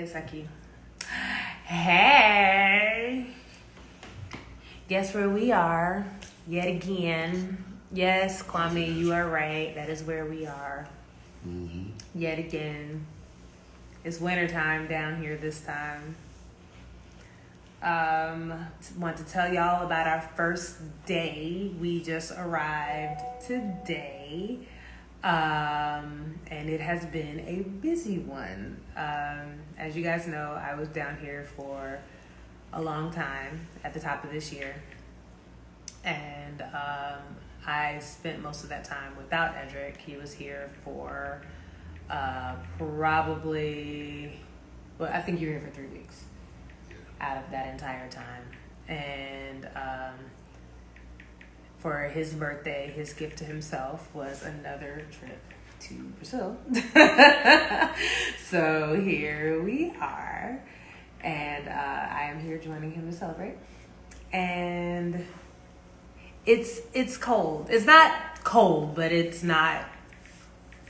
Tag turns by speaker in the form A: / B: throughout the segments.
A: Saki. Hey! Guess where we are? Yet again. Yes, Kwame, you are right. That is where we are.
B: Mm-hmm.
A: Yet again. It's wintertime down here this time. Want to tell y'all about our first day. We just arrived today. And it has been a busy one. As you guys know, I was down here for a long time at the top of this year. And I spent most of that time without Edric. He was here for probably, well, I think you were here for 3 weeks out of that entire time. And for his birthday, his gift to himself was another trip to Brazil. So here we are. And I am here joining him to celebrate. And it's cold. It's not cold, but it's not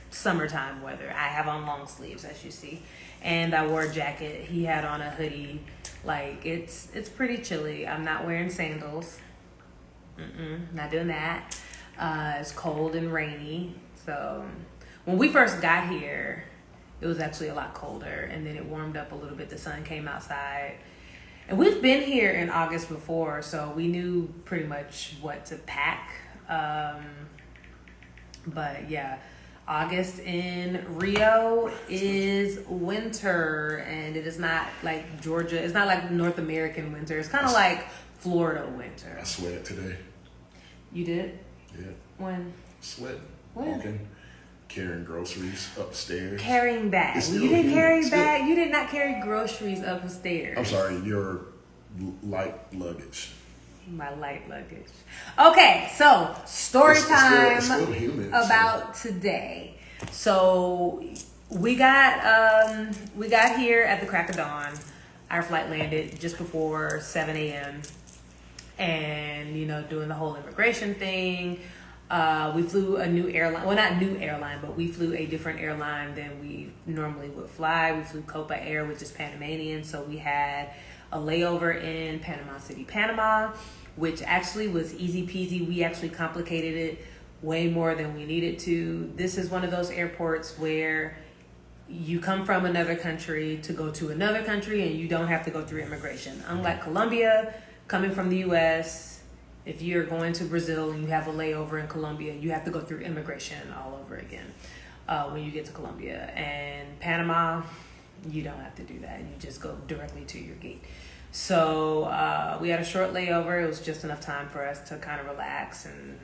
A: summertime weather. I have on long sleeves, as you see. And I wore a jacket. He had on a hoodie. Like, it's pretty chilly. I'm not wearing sandals. Not doing that. It's cold and rainy. So when we first got here, it was actually a lot colder. And then it warmed up a little bit. The sun came outside. And we've been here in August before, so we knew pretty much what to pack. But yeah, August in Rio is winter, and it is not like Georgia. It's not like North American winter. It's kind of like Florida winter.
B: I sweated today.
A: You did?
B: Yeah.
A: When?
B: Sweating.
A: When?
B: Walking. Carrying groceries upstairs.
A: Carrying bags. You didn't carry bags. You did not carry groceries upstairs.
B: I'm sorry, your light luggage.
A: My light luggage. Okay, so story time
B: it's still human,
A: about today. So we got here at the crack of dawn. Our flight landed just before 7 a.m. And doing the whole immigration thing. We flew a new airline. Well, not new airline, but we flew a different airline than we normally would fly. We flew Copa Air, which is Panamanian. So we had a layover in Panama City, Panama, which actually was easy peasy. We actually complicated it way more than we needed to. This is one of those airports where you come from another country to go to another country and you don't have to go through immigration. Unlike Colombia, coming from the U.S., if you're going to Brazil and you have a layover in Colombia, you have to go through immigration all over again when you get to Colombia. And Panama, you don't have to do that. You just go directly to your gate. So we had a short layover. It was just enough time for us to kind of relax and,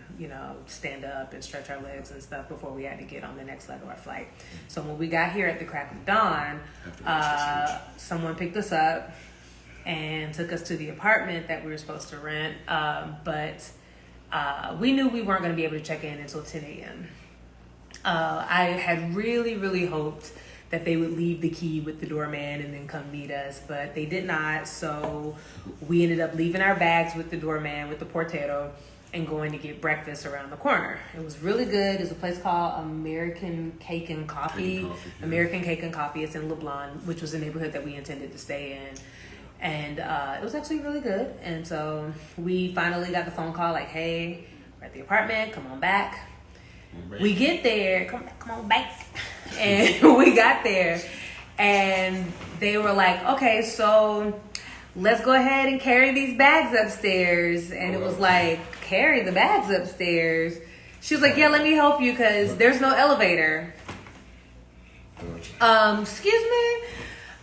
A: stand up and stretch our legs and stuff before we had to get on the next leg of our flight. So when we got here at the crack of dawn, someone picked us up and took us to the apartment that we were supposed to rent. But we knew we weren't going to be able to check in until 10 a.m. I had really, really hoped that they would leave the key with the doorman and then come meet us, but they did not. So we ended up leaving our bags with the doorman, with the portero, and going to get breakfast around the corner. It was really good. There's a place called American Cake and Coffee. American Cake and Coffee. It's in Leblon, which was a neighborhood that we intended to stay in. And it was actually really good. And so we finally got the phone call like, hey, we're at the apartment. Come on back. We get there. Come on back. And we got there. And they were like, okay, so let's go ahead and carry these bags upstairs. And it was like, carry the bags upstairs? She was like, yeah, let me help you because there's no elevator. Excuse me?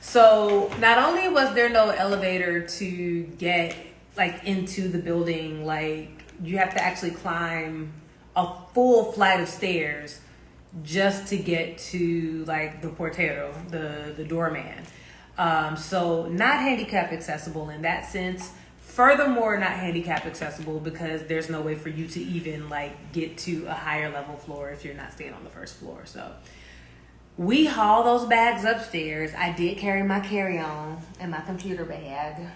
A: So not only was there no elevator to get into the building, you have to actually climb a full flight of stairs just to get to the portero, the doorman. So not handicap accessible in that sense. Furthermore, not handicap accessible because there's no way for you to even get to a higher level floor if you're not staying on the first floor. So we haul those bags upstairs. I did carry my carry-on and my computer bag.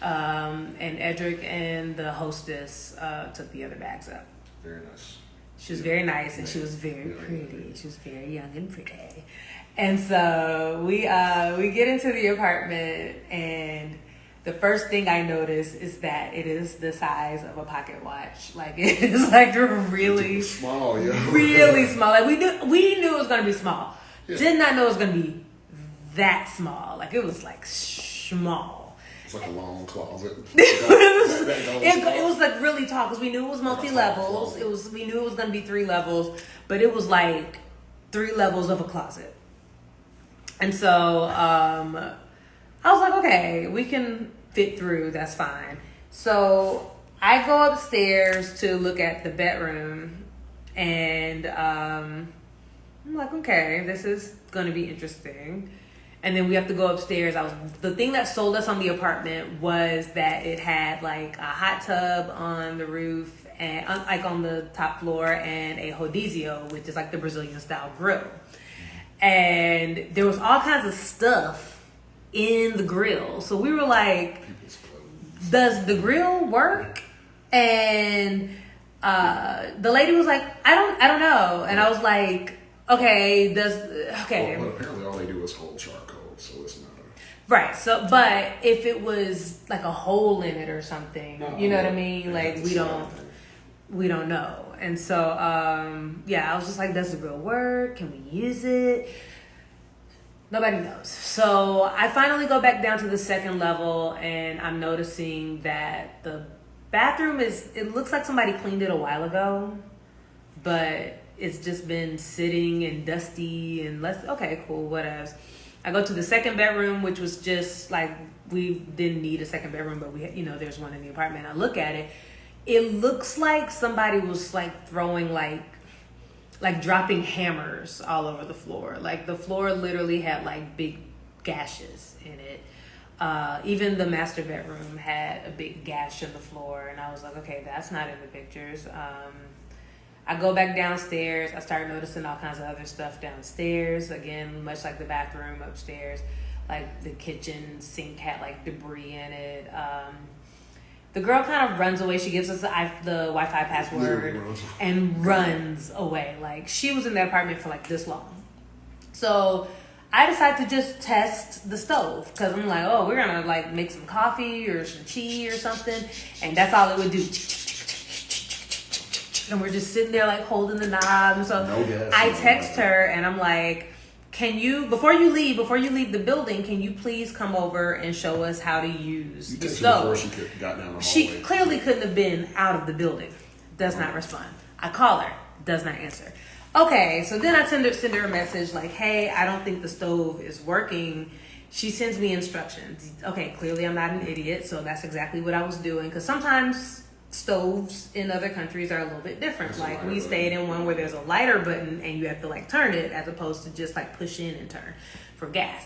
A: And Edric and the hostess took the other bags up.
B: Very nice.
A: She was very nice and she was very pretty. She was very young and pretty. And so we get into the apartment, and the first thing I notice is that it is the size of a pocket watch. Like, it is like really
B: small, yeah.
A: Really small. Like, we knew it was gonna be small.
B: Yeah.
A: Did not know it was gonna be that small. Like, it was like small.
B: It's like a long closet.
A: It was like really tall, because we knew it was multi-levels. We knew it was gonna be 3 levels, but it was like 3 levels of a closet. And so I was like, okay, we can fit through. That's fine. So I go upstairs to look at the bedroom, and I'm like, okay, this is gonna be interesting. And then we have to go upstairs. The thing that sold us on the apartment was that it had like a hot tub on the roof, and like on the top floor, and a rodizio, which is like the Brazilian style grill. And there was all kinds of stuff in the grill. So we were like, does the grill work? And the lady was like, I don't know. And I was like, okay, okay.
B: Well, apparently all they do is hold charcoal, so it's not
A: right. So, but if it was like a hole in it or something, you know what I mean? Like, we don't know. And so, I was just like, does the grill work? Can we use it? Nobody knows. So I finally go back down to the second level, and I'm noticing that the bathroom it looks like somebody cleaned it a while ago, but it's just been sitting and dusty and okay, cool, whatever. I go to the second bedroom, which was just like, we didn't need a second bedroom, but there's one in the apartment. I look at it. It looks like somebody was like throwing like dropping hammers all over the floor. Like, the floor literally had like big gashes in it. Even the master bedroom had a big gash in the floor, and I was like, okay, that's not in the pictures. I go back downstairs. I start noticing all kinds of other stuff downstairs. Again, much like the bathroom upstairs, like the kitchen sink had like debris in it. The girl kind of runs away. She gives us the Wi-Fi password and runs away. Like, she was in the apartment for like this long. So I decided to just test the stove, because I'm like, oh, we're gonna like make some coffee or some tea or something, and that's all it would do. And we're just sitting there like holding the knob. So I text her, and I'm like, can you, before you leave the building, can you please come over and show us how to use the stove?
B: Before she got down the hallway.
A: She clearly couldn't have been out of the building. Does not respond. I call her. Does not answer. Okay, so then I send her a message like, hey, I don't think the stove is working. She sends me instructions. Okay, clearly I'm not an idiot, so that's exactly what I was doing. Because sometimes stoves in other countries are a little bit different. Like, we stayed in one where there's a lighter button and you have to like turn it, as opposed to just like push in and turn for gas.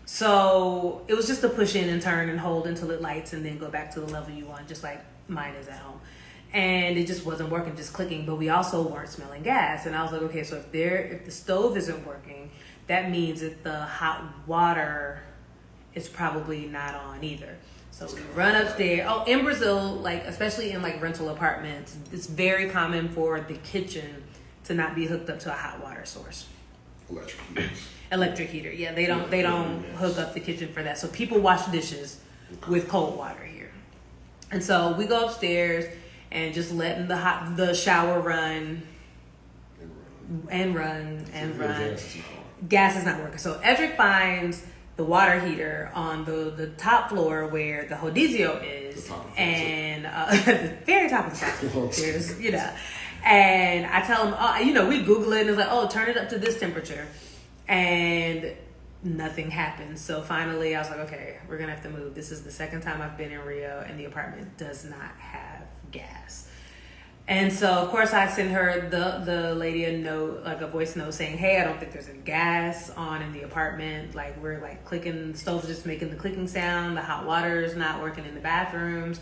A: So it was just a push in and turn and hold until it lights, and then go back to the level you want, just like mine is at home. And it just wasn't working, just clicking. But we also weren't smelling gas. And I was like, okay, so if the stove isn't working, that means that the hot water is probably not on either. So we run upstairs. Oh, in Brazil, like, especially in like rental apartments, it's very common for the kitchen to not be hooked up to a hot water source. Electric heater. Yeah, they don't hook up the kitchen for that. So people wash dishes with cold water here. And so we go upstairs and just letting the shower run. Gas is not working. So Edric finds the water heater on the top floor where the rodizio is, and the very top of the top. There's, and I tell him, we Google it, and it's like, oh, turn it up to this temperature, and nothing happens. So finally, I was like, okay, we're gonna have to move. This is the second time I've been in Rio, and the apartment does not have gas. And so, of course, I send her, the lady, a note, like a voice note saying, hey, I don't think there's any gas on in the apartment. Like, we're like clicking, the stove's just making the clicking sound. The hot water is not working in the bathrooms.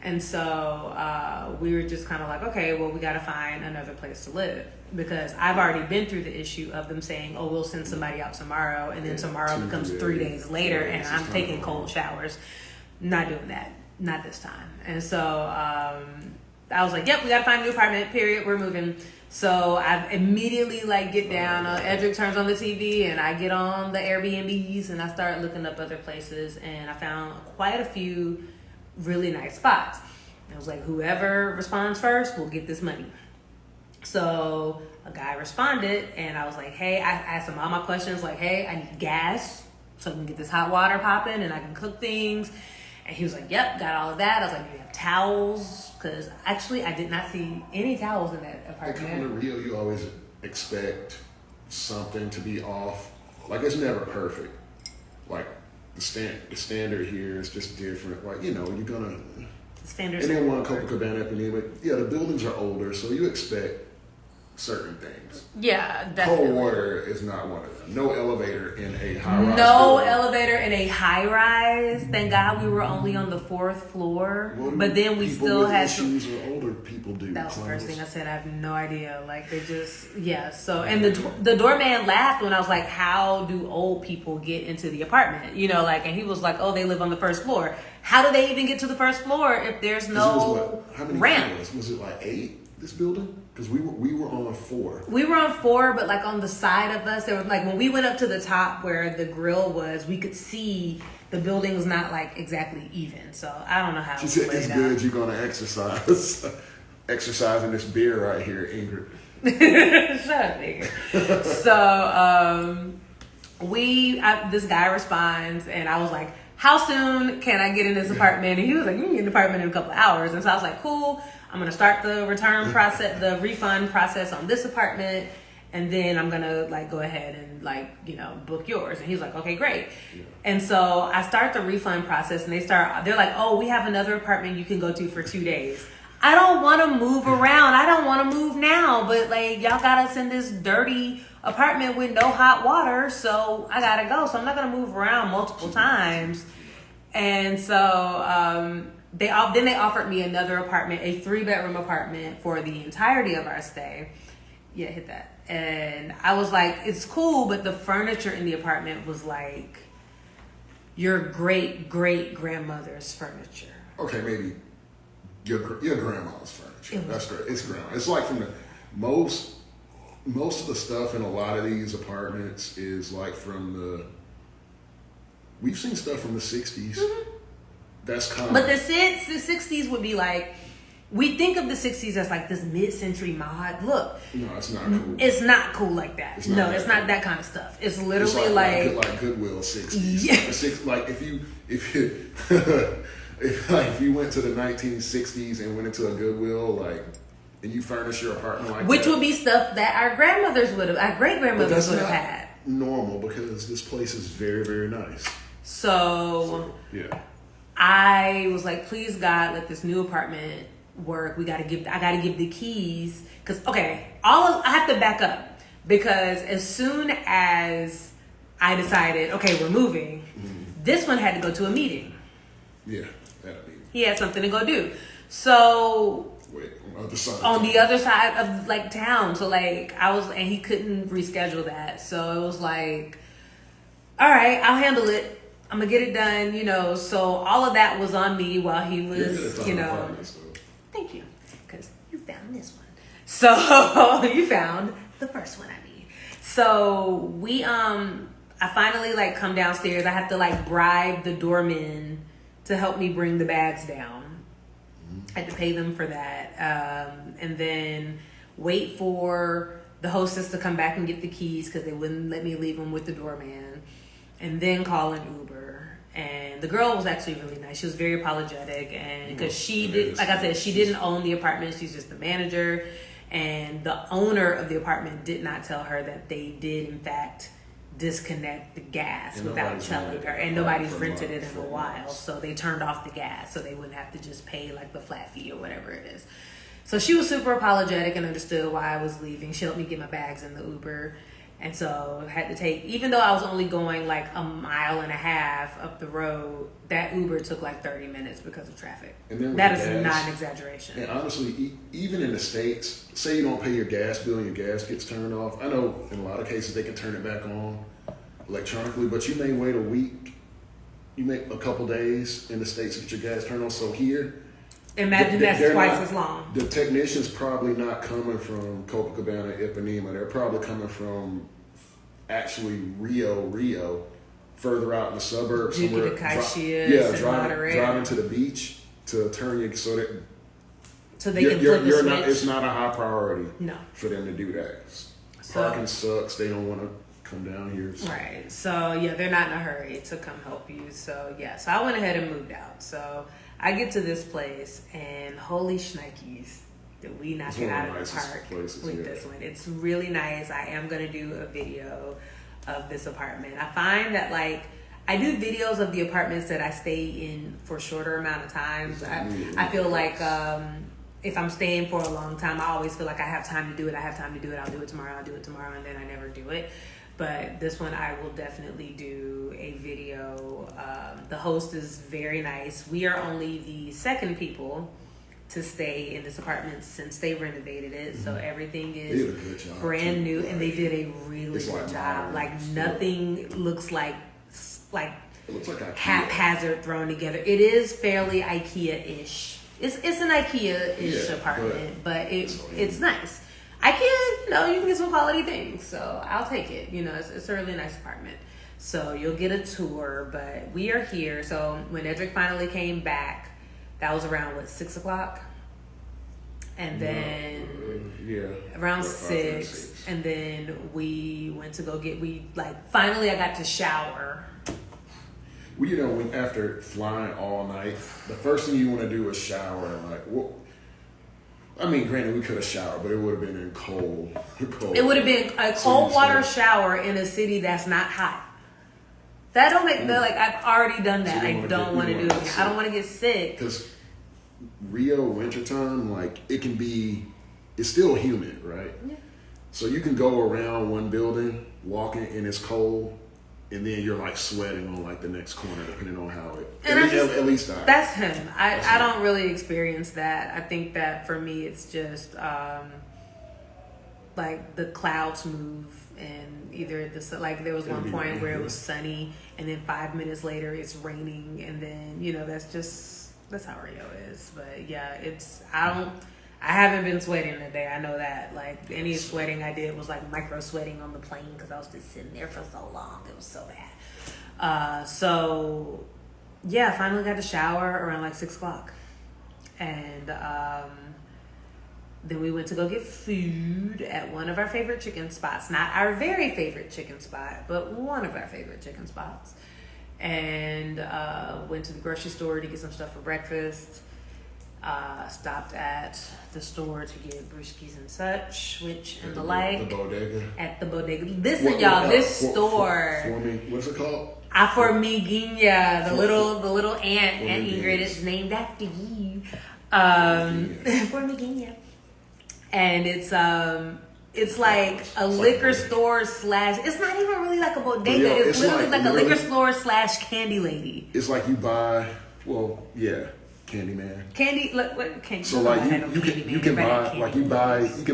A: And so we were just kind of like, okay, well, we got to find another place to live. Because I've already been through the issue of them saying, oh, we'll send somebody out tomorrow. And then tomorrow becomes 3 days later, and I'm taking cold showers. Not doing that. Not this time. And so I was like, yep, we gotta find a new apartment, period, we're moving. So I immediately like get down, Edric turns on the TV and I get on the Airbnbs and I start looking up other places and I found quite a few really nice spots. I was like, whoever responds first will get this money. So a guy responded and I was like, hey, I asked him all my questions like, hey, I need gas so I can get this hot water popping and I can cook things. And he was like, yep, got all of that. I was like, do you have towels? Because actually I did not see any towels in that apartment.
B: Coming to Rio, you always expect something to be off. Like, it's never perfect. Like, the standard here is just different. Like, you know, you're gonna...
A: Standards.
B: And then one Copacabana Ipanema, yeah, the buildings are older, so you expect certain things.
A: Yeah, definitely.
B: Cold water is not one of them. No elevator in a high-rise
A: No
B: building.
A: elevator in a high-rise. Thank God we were only on the 4th floor.
B: What do
A: but then we
B: people
A: still
B: with
A: had
B: issues or older people do?
A: That was the first
B: Close.
A: thing I said. I have no idea. Like, they just, yeah. So, and the doorman laughed when I was like, how do old people get into the apartment? You know, like, and he was like, oh, they live on the 1st floor. How do they even get to the 1st floor if there's no
B: How many
A: ramp?
B: floors? Was it like 8, this building? Because we were on 4.
A: We were on 4, but like on the side of us, there was like, when we went up to the top where the grill was, we could see the building was not like exactly even. So I don't know how
B: She said,
A: laid
B: it's
A: out.
B: good you're going to exercise. Exercising this beer right here, Ingrid.
A: Shut up, nigga. So this guy responds, and I was like, how soon can I get in this apartment? And he was like, you can get in the apartment in a couple of hours. And so I was like, cool, I'm going to start the the refund process on this apartment. And then I'm going to like go ahead and like, you know, book yours. And he was like, okay, great. Yeah. And so I start the refund process and they're like, oh, we have another apartment you can go to for 2 days. I don't want to move around. I don't want to move now, but like y'all got us in this dirty apartment with no hot water, so I gotta go. So I'm not gonna move around multiple times. And so they offered me another apartment, a 3-bedroom apartment for the entirety of our stay. Yeah, hit that. And I was like, it's cool, but the furniture in the apartment was like your great grandmother's furniture.
B: Okay, maybe your grandma's furniture. That's great. It's grandma. It's like from the most of the stuff in a lot of these apartments is like from the. We've seen stuff from the 60s. Mm-hmm. That's common.
A: But the 60s would be like, we think of the 60s as like this mid-century mod look.
B: No, it's not cool.
A: It's not cool like that. It's not that kind of stuff. It's literally like
B: Goodwill 60s.
A: Yeah.
B: Like if you if you went to the 1960s and went into a Goodwill, like, and you furnish your apartment like
A: which
B: that,
A: would be stuff that our great grandmothers would have had.
B: Normal, because this place is very, very nice.
A: So
B: yeah,
A: I was like, please God, let this new apartment work. I gotta give the keys, because I have to back up, because as soon as I decided, okay, we're moving, this one had to go to a meeting.
B: Yeah, that meeting.
A: He had something to go do. So on the other side of like town. So like and he couldn't reschedule that. So it was like, all right, I'll handle it. I'm gonna get it done, you know. So all of that was on me while he was, you know. Thank you, because you found this one. So you found the first one. I mean, so I finally like come downstairs. I have to like bribe the doorman to help me bring the bags down. I had to pay them for that, and then wait for the hostess to come back and get the keys, because they wouldn't let me leave them with the doorman, and then call an Uber. And the girl was actually really nice. She was very apologetic, and because she didn't own the apartment, she's just the manager, and the owner of the apartment did not tell her that they did in fact disconnect the gas without telling her, and nobody's rented it in a while, so they turned off the gas so they wouldn't have to just pay like the flat fee or whatever it is. So she was super apologetic and understood why I was leaving. She helped me get my bags in the Uber, and so I had to take, even though I was only going like a mile and a half up the road, that Uber took like 30 minutes because of traffic. And that is not an exaggeration.
B: And honestly, even in the States, say you don't pay your gas bill and your gas gets turned off. I know in a lot of cases they can turn it back on electronically, but you may wait a week, you may a couple days in the States to get your gas turned on. So here,
A: Imagine that's
B: they're
A: twice
B: not,
A: as long.
B: The technician's probably not coming from Copacabana, Ipanema. They're probably coming from actually Rio, further out in the suburbs.
A: Duque
B: somewhere.
A: de Caxias,
B: Driving to the beach to turn you so
A: they can flip the switch.
B: It's not a high priority for them to do that. Parking sucks. They don't want to come down here. So.
A: Right. So, yeah, they're not in a hurry to come help you. So, yeah. So, I went ahead and moved out. So, I get to this place, and holy shnikes, did we knock it out of the park with this one. It's really nice. I am going to do a video of this apartment. I find that, like, I do videos of the apartments that I stay in for a shorter amount of times. I feel like if I'm staying for a long time, I always feel like I have time to do it. I'll do it tomorrow, and then I never do it. But this one, I will definitely do a video. The host is very nice. We are only the second people to stay in this apartment since they renovated it. So everything is brand new, and they did a really good job. Like nothing looks like
B: it looks like
A: haphazard thrown together. It is fairly IKEA-ish. It's an IKEA-ish apartment, but it's nice. You can get some quality things, so I'll take it. It's a really nice apartment. So you'll get a tour, but we are here. So when Edric finally came back, that was around 6 o'clock, and then around 6, and then we went to go get. Finally I got to shower.
B: Well, after flying all night, the first thing you want to do is shower. Granted, we could have showered, but it would have been in cold.
A: It would have been a cold water shower in a city that's not hot. That don't make I've already done that. I don't want to do it. I don't want to get sick.
B: Because Rio wintertime, it's still humid, right? Yeah. So you can go around one building, walking, and it's cold. And then you're sweating on the next corner, depending on how it. At least
A: that's him. I don't really experience that. I think that for me, it's just the clouds move, and either there was one point where it was sunny, and then 5 minutes later it's raining, and then that's how Rio is. But yeah, I haven't been sweating today. I know that. Any sweating I did was micro sweating on the plane because I was just sitting there for so long. It was so bad. I finally got to shower around 6 o'clock. And then we went to go get food at one of our favorite chicken spots. Not our very favorite chicken spot, but one of our favorite chicken spots. And went to the grocery store to get some stuff for breakfast. Stopped at the store to get brewskis and such,
B: The bodega.
A: At the bodega. Listen, y'all, this store.
B: What's it called?
A: Formiguinha. The little aunt Ingrid is named after you. Formiguinha. And it's like a liquor store / it's not even really like a bodega. It's literally like a liquor store / candy lady.
B: It's like you buy, Candyman.
A: Candy.
B: So you can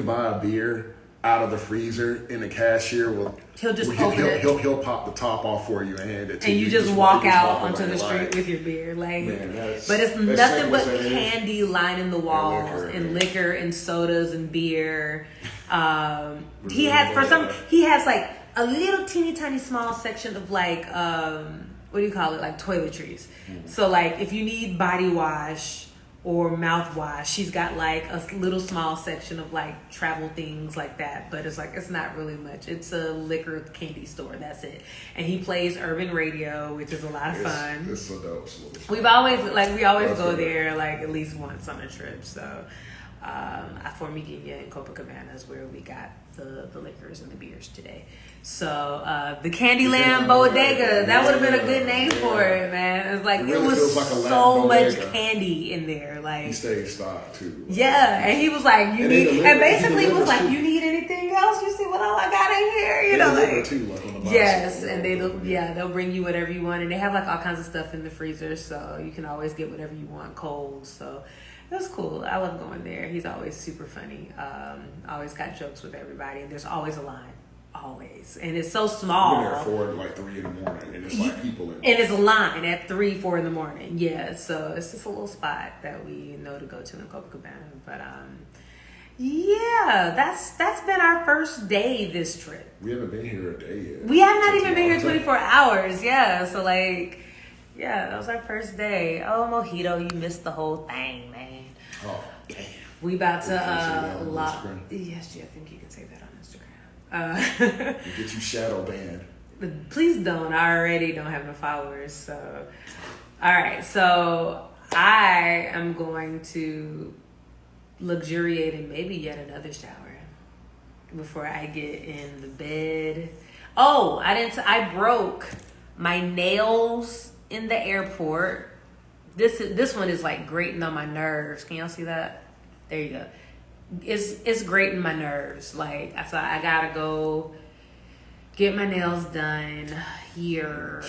B: buy a beer out of the freezer, and the cashier
A: he'll just open it.
B: He'll pop the top off for you and hand it to you.
A: And you just walk out onto the street with your beer, but it's nothing but candy lining the walls and liquor and sodas and beer. He has a little teeny tiny small section of what do you call it? Toiletries. Mm-hmm. So if you need body wash or mouthwash, she's got a little small section of travel things like that. But it's not really much. It's a liquor candy store. That's it. And he plays urban radio, which is a lot of fun.
B: It's so dope.
A: We always go there at least once on a trip. So Formiguinha in Copacabana is where we got the liquors and the beers today. So the Candyland Bodega, that would have been a good name for it, man. It's it was so much candy in there.
B: He stayed stocked too.
A: Yeah, and he was you need anything else? You see what all I got in here?
B: On the
A: yes, and they'll bring you whatever you want, and they have all kinds of stuff in the freezer, so you can always get whatever you want cold. So it was cool. I love going there. He's always super funny. Always got jokes with everybody, and there's always a line. always. And it's so small.
B: We're there 4 to like 3 in the morning, and it's like people in.
A: And it's a line at 3, 4 in the morning. Yeah, so it's just a little spot that we know to go to in Copacabana. But yeah, that's been our first day this trip.
B: We haven't been here a day yet.
A: We have not even been here 24 hours. Yeah, so like, yeah, that was our first day. Oh, Mojito, you missed the whole thing, man.
B: Oh, damn.
A: We about to
B: lock.
A: Yes, I think you can say that on Instagram.
B: Get you shadow banned.
A: Please don't. I already don't have no followers. So, all right. So I am going to luxuriate in maybe yet another shower before I get in the bed. Oh, I broke my nails in the airport. This one is like grating on my nerves. Can y'all see that? There you go. It's grating my nerves. Like, so I gotta go get my nails done here,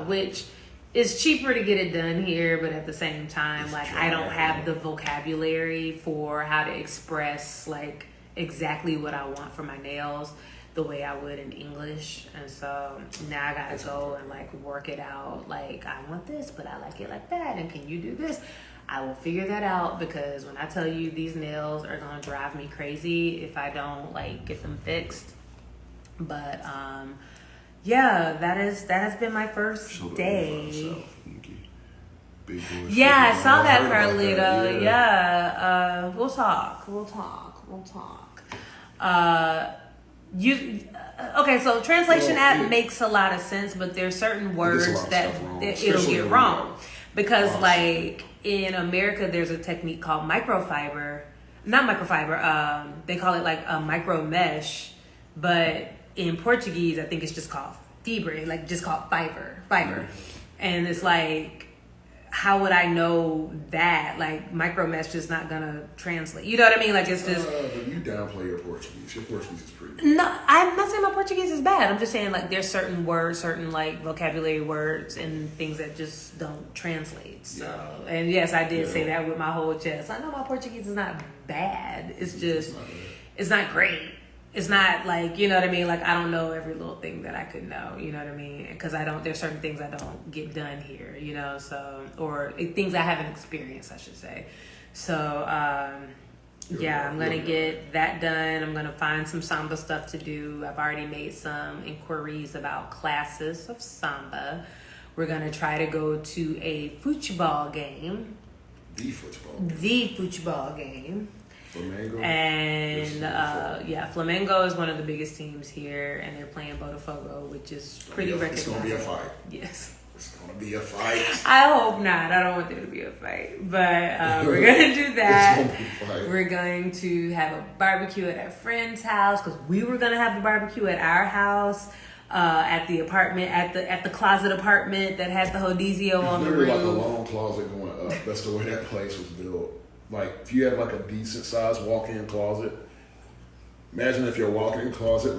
A: which is cheaper to get it done here, but at the same time, like, I don't have the vocabulary for how to express like exactly what I want for my nails the way I would in English. And so now I gotta go and like work it out. Like, I want this, but I like it like that. And can you do this? I will figure that out, because when I tell you these nails are gonna drive me crazy if I don't like get them fixed. But yeah, that has been my first day.
B: Big boy,
A: yeah, I saw that, Carlito. Yeah, we'll talk. Okay, so translation app makes a lot of sense, but there's certain words that it'll get wrong. Because like in America, there's a technique called microfiber. Not microfiber, they call it like a micro mesh, but in Portuguese, I think it's just called fibre, like just called fiber. And it's like, how would I know that? Like, micro mesh is not gonna translate. You know what I mean? Like, it's just.
B: But you downplay your Portuguese. Your Portuguese is pretty good.
A: No, I'm not saying my Portuguese is bad. I'm just saying, like, there's certain words, certain like vocabulary words and things that just don't translate. So, and yes, I did say that with my whole chest. I know my Portuguese is not bad. It's just, it's not great. It's not like, you know what I mean? Like, I don't know every little thing that I could know, you know what I mean? Because there's certain things I don't get done here, you know, so, or things I haven't experienced, I should say. So, yeah, I'm going to get that done. I'm going to find some samba stuff to do. I've already made some inquiries about classes of samba. We're going to try to go to a football game.
B: The football game. Flamengo.
A: And Flamengo is one of the biggest teams here, and they're playing Botafogo, which is pretty recognized.
B: It's gonna be a fight.
A: Yes.
B: It's gonna be a fight.
A: I hope not. I don't want there to be a fight, but we're gonna do that.
B: It's gonna be a fight.
A: We're going to have a barbecue at our friend's house, because we were gonna have the barbecue at our house. At the apartment, at the closet apartment that had the Hodizio on the roof.
B: Like a long closet going up. That's the way that place was built. Like, if you have like a decent sized walk-in closet, imagine if your walk-in closet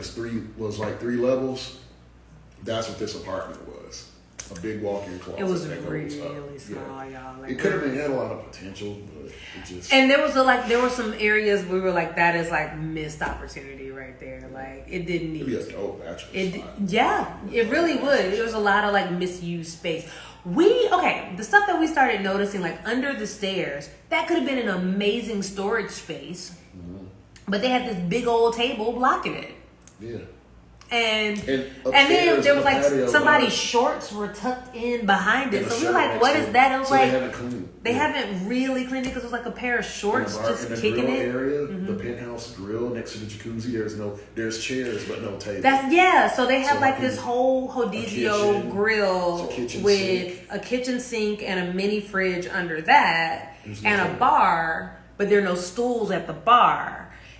B: was like 3 levels. That's what this apartment was. A big walk-in closet.
A: It was really small, y'all. Like,
B: it could have had a lot of potential, but it just.
A: And there were some areas we were like, that is like missed opportunity right there. Like, it didn't need.
B: It'd be a dope bachelor spot.
A: Yeah, it really would. There was a lot of like misused space. The stuff that we started noticing, like under the stairs, that could have been an amazing storage space, but they had this big old table blocking it.
B: Yeah.
A: And then there was like somebody's shorts were tucked in behind it. So we were like, what is that? It was like they haven't really cleaned it, because it was like a pair of shorts just kicking it.
B: Area, the penthouse grill next to the jacuzzi. There's chairs but no table.
A: So they have like this whole Hodizio grill with a kitchen sink and a mini fridge under that, and a bar, but there are no stools at the bar.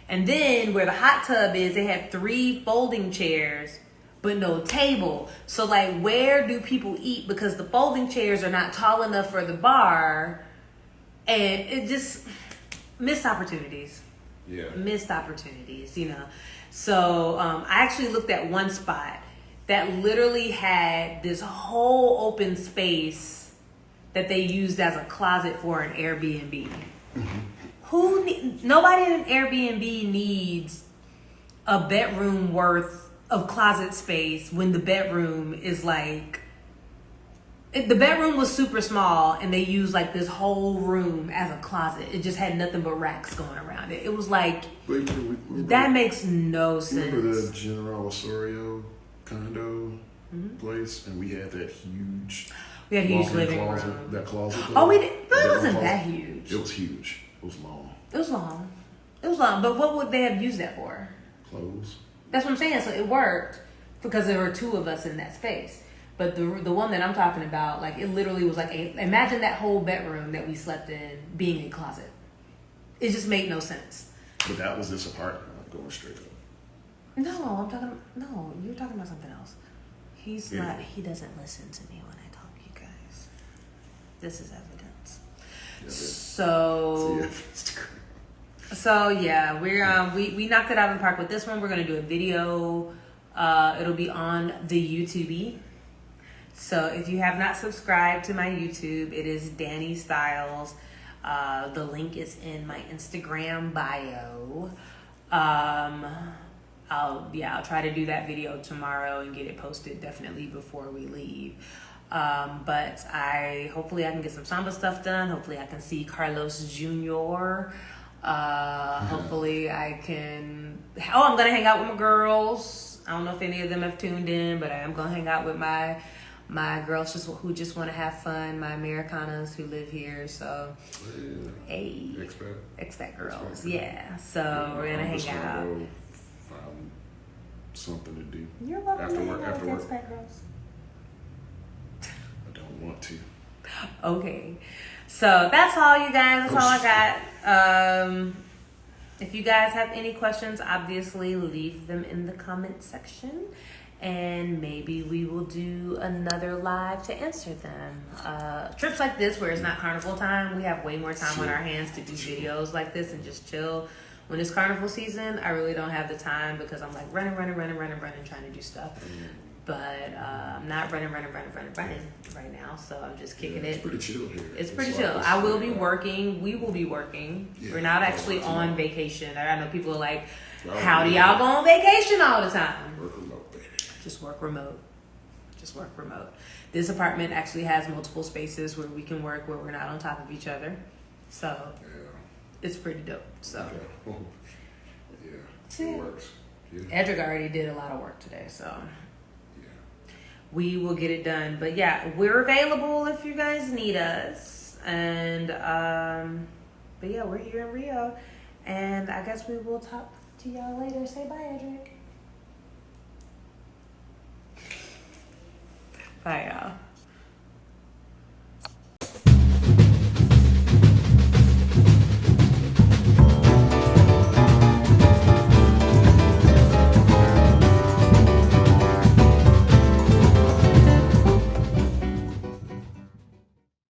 A: And then where the hot tub is, they had 3 folding chairs, but no table. So like, where do people eat? Because the folding chairs are not tall enough for the bar. And it just, missed opportunities.
B: Yeah.
A: Missed opportunities, you know. So I actually looked at one spot that literally had this whole open space that they used as a closet for an Airbnb. Nobody in an Airbnb needs a bedroom worth of closet space when the bedroom is like, the bedroom was super small and they used like this whole room as a closet. It just had nothing but racks going around it. It was like, that makes no sense.
B: Remember the General Osorio condo place? And we had that huge...
A: We had a huge
B: walk-in
A: living
B: closet,
A: room.
B: That closet.
A: Oh, we did. But it wasn't that huge.
B: It was huge. It was long.
A: It was long. It was long. But what would they have used that for?
B: Clothes.
A: That's what I'm saying. So it worked because there were two of us in that space. But the one that I'm talking about, like, it literally was like imagine that whole bedroom that we slept in being a closet. It just made no sense.
B: But that was this apartment. I'm going straight up.
A: No, you're talking about something else. He's not. He doesn't listen to me when I talk, you guys. This is evidence. So yeah, we're we knocked it out of the park with this one. We're gonna do a video. It'll be on the YouTube. So if you have not subscribed to my YouTube, it is Dani Styles. The link is in my Instagram bio. I'll try to do that video tomorrow and get it posted definitely before we leave. But hopefully I can get some samba stuff done. Hopefully I can see Carlos Jr. Hopefully I can. I'm gonna hang out with my girls. I don't know if any of them have tuned in, but I am gonna hang out with my girls who just want to have fun. My Americanas who live here. So, hey, expat girls. Yeah. So we're gonna hang out.
B: Find something to do.
A: You're welcome
B: after
A: to
B: work.
A: hang out with expat girls.
B: I don't want to.
A: Okay. So that's all, you guys. That's all I got. If you guys have any questions, obviously leave them in the comment section. And maybe we will do another live to answer them. Trips like this where it's not carnival time, we have way more time on our hands to do videos like this and just chill. When it's carnival season, I really don't have the time because I'm like running, trying to do stuff. But I'm not running right now, so I'm just kicking it.
B: It's pretty chill here.
A: It's pretty chill. I will be working. We will be working. Yeah, we're not actually on vacation. I know people are like, how do y'all go on vacation all the time?
B: Work remote, baby.
A: Just work remote. This apartment actually has multiple spaces where we can work where we're not on top of each other. So it's pretty dope. So
B: it works. Yeah.
A: Edric already did a lot of work today, so we will get it done. But yeah, we're available if you guys need us. And but yeah, we're here in Rio, and I guess we will talk to y'all later. Say bye, Edric. Bye, y'all.